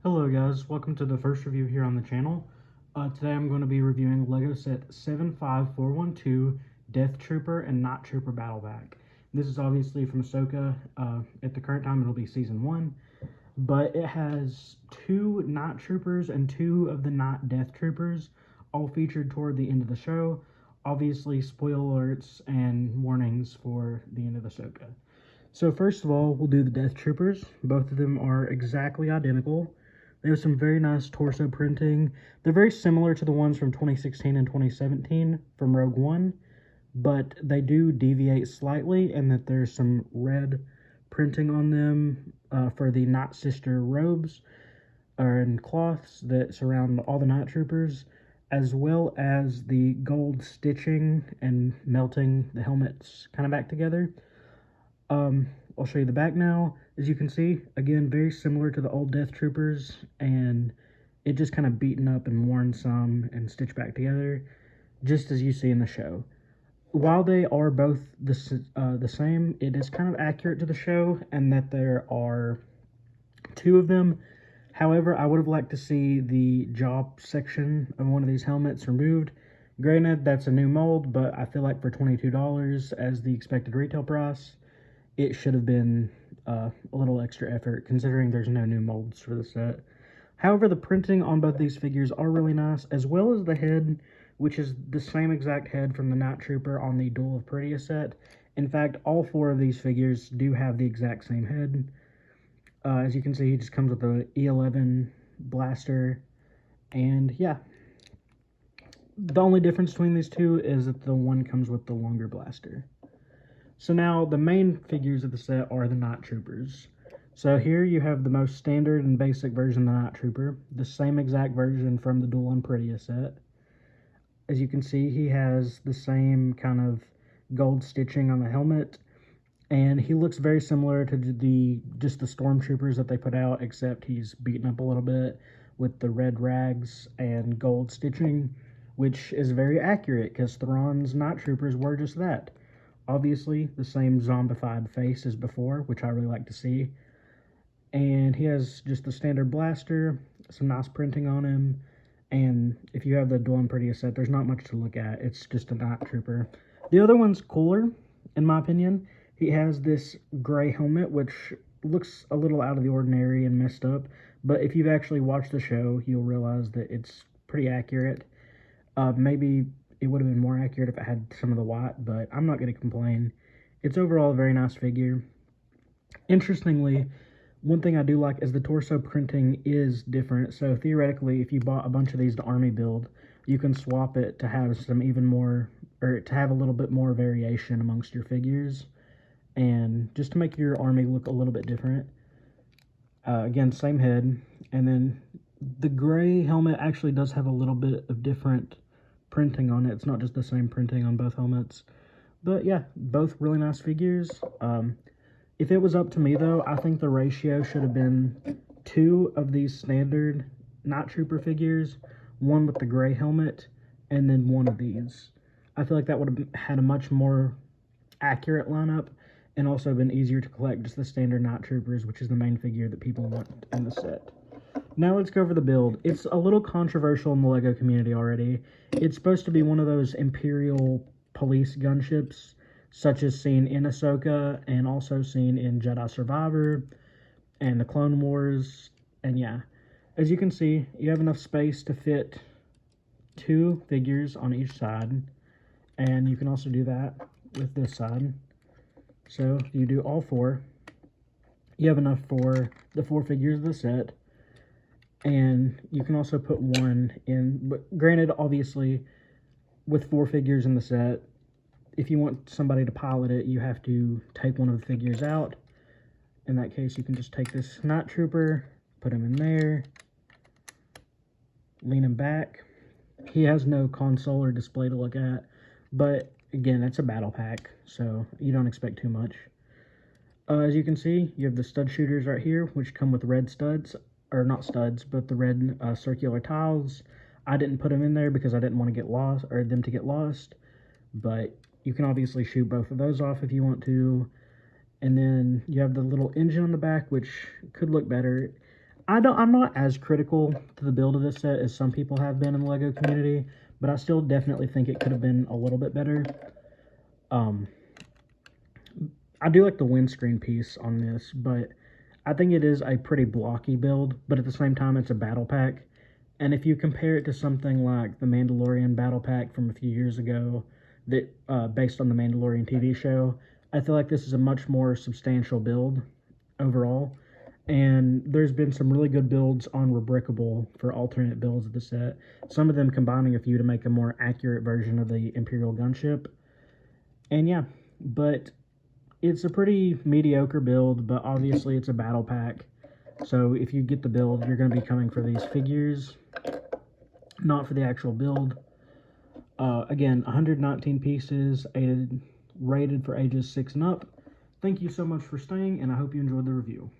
Hello guys, welcome to the first review here on the channel. Today I'm going to be reviewing LEGO set 75412 Death Trooper and Night Trooper Battle Pack. This is obviously from Ahsoka. At the current time it'll be Season 1, but it has 2 Night Troopers and 2 of the Night Death Troopers, all featured toward the end of the show. Obviously spoiler alerts and warnings for the end of Ahsoka. So first of all, we'll do the Death Troopers. Both of them are exactly identical. They have some very nice torso printing. They're very similar to the ones from 2016 and 2017 from Rogue One, but they do deviate slightly in that there's some red printing on them for the Night Sister robes and cloths that surround all the Night Troopers, as well as the gold stitching and melting the helmets kind of back together. I'll show you the back now. As you can see, again, very similar to the old Death Troopers, and it just kind of beaten up and worn some and stitched back together, just as you see in the show. While they are both the same, it is kind of accurate to the show, and that there are 2 of them. However, I would have liked to see the jaw section of one of these helmets removed. Granted, that's a new mold, but I feel like for $22 as the expected retail price, it should have been a little extra effort, considering there's no new molds for the set. However, the printing on both these figures are really nice, as well as the head, which is the same exact head from the Night Trooper on the Duel of Peridea set. In fact, all 4 of these figures do have the exact same head. As you can see, he just comes with the E11 blaster, and yeah. The only difference between these two is that the one comes with the longer blaster. So now the main figures of the set are the Night Troopers. So here you have the most standard and basic version of the Night Trooper, the same exact version from the Duel on Peridea set. As you can see, he has the same kind of gold stitching on the helmet, and he looks very similar to the Stormtroopers that they put out, except he's beaten up a little bit with the red rags and gold stitching, which is very accurate because Thrawn's Night Troopers were just that. Obviously, the same zombified face as before, which I really like to see. And he has just the standard blaster, some nice printing on him. And if you have the Duel on Peridea set, there's not much to look at. It's just a Night Trooper. The other one's cooler, in my opinion. He has this gray helmet, which looks a little out of the ordinary and messed up. But if you've actually watched the show, you'll realize that it's pretty accurate. Maybe it would have been more accurate if it had some of the white, but I'm not going to complain. It's overall a very nice figure. Interestingly, one thing I do like is the torso printing is different. So theoretically, if you bought a bunch of these to army build, you can swap it to have some even more, or to have a little bit more variation amongst your figures, and just to make your army look a little bit different. Again, same head, and then the gray helmet actually does have a little bit of different printing on it. It's not just the same printing on both helmets. But yeah, both really nice figures. If it was up to me though, I think the ratio should have been 2 of these standard Night Trooper figures, 1 with the gray helmet, and then 1 of these. I feel like that would have had a much more accurate lineup, and also been easier to collect just the standard Night Troopers, which is the main figure that people want in the set. Now let's go over the build. It's a little controversial in the LEGO community already. It's supposed to be one of those Imperial police gunships, such as seen in Ahsoka and also seen in Jedi Survivor and the Clone Wars. And yeah, as you can see, you have enough space to fit 2 figures on each side. And you can also do that with this side. So if you do all 4, you have enough for the 4 figures of the set. And you can also put 1 in, but granted, obviously, with 4 figures in the set, if you want somebody to pilot it, you have to take one of the figures out. In that case, you can just take this Night Trooper, put him in there, lean him back. He has no console or display to look at, but again, it's a battle pack, so you don't expect too much. As you can see, you have the stud shooters right here, which come with red studs. Or not studs, but the red circular tiles. I didn't put them in there because I didn't want to get lost, or them to get lost, but you can obviously shoot both of those off if you want to. And then you have the little engine on the back, which could look better. I'm not as critical to the build of this set as some people have been in the LEGO community, but I still definitely think it could have been a little bit better. I do like the windscreen piece on this, but I think it is a pretty blocky build, but at the same time, it's a battle pack. And if you compare it to something like the Mandalorian battle pack from a few years ago, that based on the Mandalorian TV show, I feel like this is a much more substantial build overall. And there's been some really good builds on Rebrickable for alternate builds of the set. Some of them combining a few to make a more accurate version of the Imperial gunship. And yeah, but it's a pretty mediocre build, but obviously it's a battle pack. So if you get the build, you're going to be coming for these figures, not for the actual build. Again, 119 pieces, rated for ages 6 and up. Thank you so much for staying, and I hope you enjoyed the review.